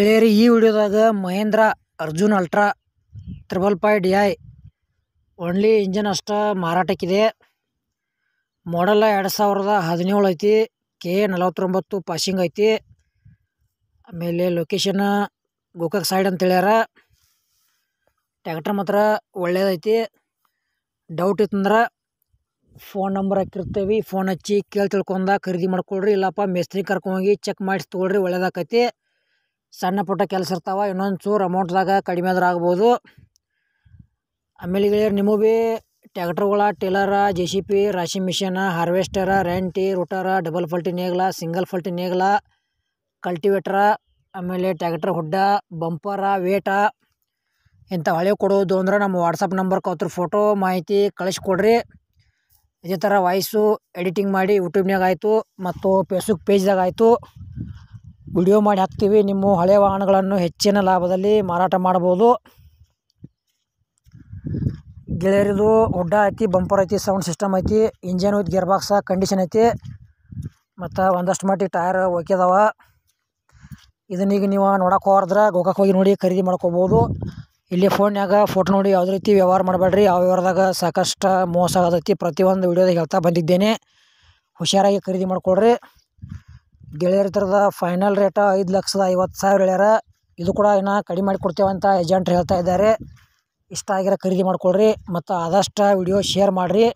ಗೆಳೆಯರಿ ಈ ವಿಡಿಯೋದಾಗ Mahindra Arjun ultra 555 DI only engine ಅಷ್ಟ ಮಾರಾಟಕ್ಕಿದೆ. ಮಾಡೆಲ್ 2017 ಐತಿ. K49 ಪಾಸಿಂಗ್ ಐತಿ. ಆಮೇಲೆ ಲೊಕೇಶನ್ ಗೋಕಾಕ್ ಸೈಡ್ ಅಂತ ಹೇಳ್ಯಾರ. ಟ್ಯಾಕ್ಟರ್ ಮಾತ್ರ ಒಳ್ಳೇದೈತಿ. ಡೌಟ್ ಇತ್ತಂದ್ರೆ ಫೋನ್ ನಂಬರ್ ಹಾಕಿರ್ತೀವಿ, ಫೋನ್ ಹಚ್ಚಿ ಕೇಳಿ ತಿಳ್ಕೊಂಡ ಖರೀದಿ ಮಾಡ್ಕೊಳ್ರಿ. ಇಲ್ಲಪ್ಪ ಮೇಸ್ತ್ರಿ ಕರ್ಕೊಂಡೋಗಿ ಚೆಕ್ ಮಾಡಿಸಿ ತೊಗೊಳ್ರಿ, ಒಳ್ಳೇದಾಕೈತಿ. ಸಣ್ಣ ಪುಟ್ಟ ಕೆಲಸ ಇರ್ತಾವ, ಇನ್ನೊಂದು ಚೂರು ಅಮೌಂಟ್ದಾಗ ಕಡಿಮೆ ಆದ್ರೆ ಆಗ್ಬೋದು. ಆಮೇಲೆ ನಿಮಗೂ ಭೀ ಟ್ಯಾಕ್ಟರ್ಗಳ ಟೇಲರ, JCB, ರಾಶಿ ಮಿಷನ್, ಹಾರ್ವೆಸ್ಟರ, ರೆಂಟಿ, ರೋಟರ, ಡಬಲ್ ಫಲ್ಟಿ ನೇಗ್ಲ, ಸಿಂಗಲ್ ಫಲ್ಟಿ ನೇಗ್ಲ, ಕಲ್ಟಿವೇಟ್ರ, ಆಮೇಲೆ ಟ್ಯಾಕ್ಟರ್ ಹುಡ್ಡ, ಬಂಪರ, ವೇಟ ಇಂಥ ಹಳೆ ಕೊಡೋದು ಅಂದ್ರೆ ನಮ್ಮ ವಾಟ್ಸಪ್ ನಂಬರ್ಗೆ ಅವ್ರ ಫೋಟೋ ಮಾಹಿತಿ ಕಳಿಸ್ಕೊಡ್ರಿ. ಇದೇ ಥರ ವಾಯ್ಸು ಎಡಿಟಿಂಗ್ ಮಾಡಿ ಯೂಟ್ಯೂಬ್ನಾಗ ಆಯಿತು ಮತ್ತು ಫೇಸ್ಬುಕ್ ಪೇಜ್ದಾಗ ಆಯಿತು ವಿಡಿಯೋ ಮಾಡಿ ಹಾಕ್ತೀವಿ. ನಿಮ್ಮ ಹಳೆಯ ವಾಹನಗಳನ್ನು ಹೆಚ್ಚಿನ ಲಾಭದಲ್ಲಿ ಮಾರಾಟ ಮಾಡ್ಬೋದು. ಗೆಳೆಯರಿದು ಹುಡ್ಡ ಐತಿ, ಬಂಪರ್ ಐತಿ, ಸೌಂಡ್ ಸಿಸ್ಟಮ್ ಐತಿ, engine with gear box condition ಐತಿ ಮತ್ತು ಒಂದಷ್ಟು ಮಟ್ಟಿಗೆ ಟೈರ್ ಒಕ್ಕಿದಾವ. ಇದನ್ನೀಗ ನೀವು ನೋಡಕ್ಕೆ ಹೋದ್ರೆ ಗೋಕಾಕ್ ಹೋಗಿ ನೋಡಿ ಖರೀದಿ ಮಾಡ್ಕೋಬೋದು. ಇಲ್ಲಿ ಫೋನ್ಯಾಗ ಫೋಟೋ ನೋಡಿ ಯಾವುದೇ ರೀತಿ ವ್ಯವಹಾರ ಮಾಡಬೇಡ್ರಿ. ಆ ವ್ಯವಹಾರದಾಗ ಸಾಕಷ್ಟು ಮೋಸ ಆಗತೈತಿ. ಪ್ರತಿಯೊಂದು ವಿಡಿಯೋದಾಗ ಹೇಳ್ತಾ ಬಂದಿದ್ದೇನೆ, ಹುಷಾರಾಗಿ ಖರೀದಿ ಮಾಡ್ಕೊಳ್ರಿ. ಗೆಳೆಯರ ಥರದ ಫೈನಲ್ ರೇಟ 5,50,000 ಹೇಳ್ಯಾರ. ಇದು ಕೂಡ ಇನ್ನೂ ಕಡಿಮೆ ಮಾಡಿ ಕೊಡ್ತೇವಂತ ಏಜೆಂಟ್ ಹೇಳ್ತಾ ಇದ್ದಾರೆ. ಇಷ್ಟ ಆಗಿರೋ ಖರೀದಿ ಮಾಡ್ಕೊಳ್ರಿ ಮತ್ತು ಆದಷ್ಟು ವಿಡಿಯೋ ಶೇರ್ ಮಾಡಿರಿ.